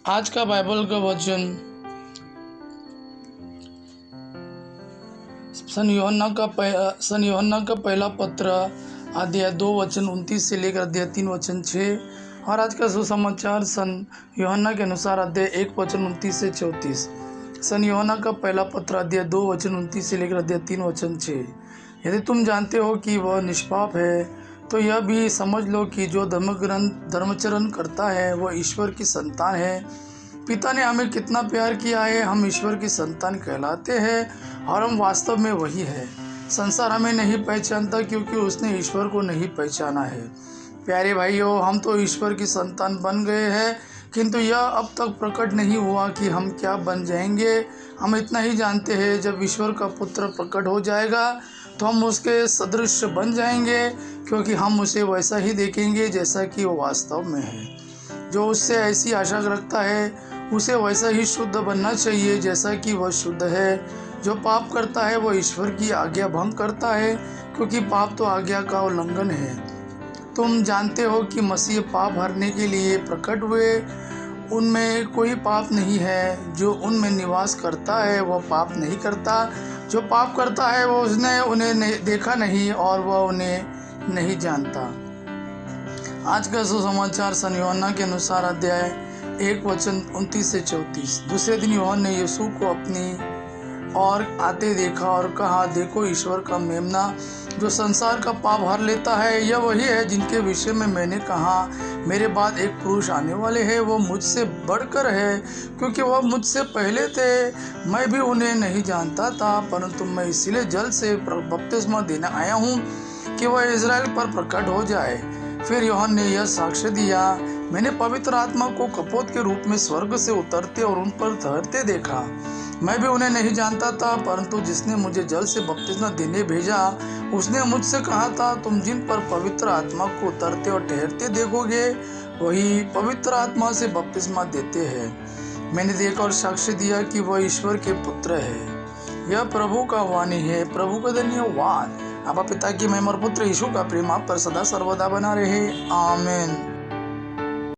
आज का बाइबल का वचन सन यूहन्ना का पहला पत्र अध्याय 2 वचन 29 से लेकर अध्याय 3 वचन 6। और आज का सुसमाचार सन यूहन्ना के अनुसार अध्याय 1 वचन 29 से 34। सन यूहन्ना का पहला पत्र अध्याय 2 वचन 29 से लेकर अध्याय 3 वचन 6। यदि तुम जानते हो कि वह निष्पाप है तो यह भी समझ लो कि जो धर्माचरण करता है वह ईश्वर की संतान है। पिता ने हमें कितना प्यार किया है, हम ईश्वर की संतान कहलाते हैं और हम वास्तव में वही है। संसार हमें नहीं पहचानता क्योंकि उसने ईश्वर को नहीं पहचाना है। प्यारे भाइयों, हम तो ईश्वर की संतान बन गए हैं, किंतु यह अब तक प्रकट नहीं हुआ कि हम क्या बन जाएंगे। हम इतना ही जानते हैं, जब ईश्वर का पुत्र प्रकट हो जाएगा तो हम उसके सदृश बन जाएंगे, क्योंकि हम उसे वैसा ही देखेंगे जैसा कि वो वास्तव में है। जो उससे ऐसी आशा रखता है उसे वैसा ही शुद्ध बनना चाहिए जैसा कि वह शुद्ध है। जो पाप करता है वह ईश्वर की आज्ञा भंग करता है, क्योंकि पाप तो आज्ञा का उल्लंघन है। तुम जानते हो कि मसीह पाप हरने के लिए प्रकट हुए। उनमें कोई पाप नहीं है। जो उनमें निवास करता है वह पाप नहीं करता। जो पाप करता है वो उसने उन्हें देखा नहीं और वह उन्हें नहीं जानता। आज का सुसमाचार सन यूहन्ना के अनुसार अध्याय 1 वचन 29 से 34। दूसरे दिन यूहन्ना ने यीशु को अपनी और आते देखा और कहा, देखो ईश्वर का मेमना जो संसार का पाप हर लेता है। यह वही है जिनके विषय में मैंने कहा, मेरे बाद एक पुरुष आने वाले हैं, वो मुझसे बढ़कर है, क्योंकि वह मुझसे पहले थे। मैं भी उन्हें नहीं जानता था, परंतु मैं इसीलिए जल से बपतिस्मा देने आया हूँ कि वह इज़राइल पर प्रकट हो जाए। फिर यूहन्ना ने यह साक्ष्य दिया, मैंने पवित्र आत्मा को कपोत के रूप में स्वर्ग से उतरते और उन पर ठहरते देखा। मैं भी उन्हें नहीं जानता था, परंतु जिसने मुझे जल से बपतिस्मा देने भेजा उसने मुझसे कहा था, तुम जिन पर पवित्र आत्मा को उतरते और ठहरते देखोगे वही पवित्र आत्मा से बपतिस्मा देते हैं। मैंने देखा और साक्ष्य दिया कि वह ईश्वर के पुत्र है। यह प्रभु का वाणी है। प्रभु का धन्यवाद। आपा पिता की महिमा और पुत्र यीशु का प्रेम आप पर सदा सर्वदा बना रहे। आमीन।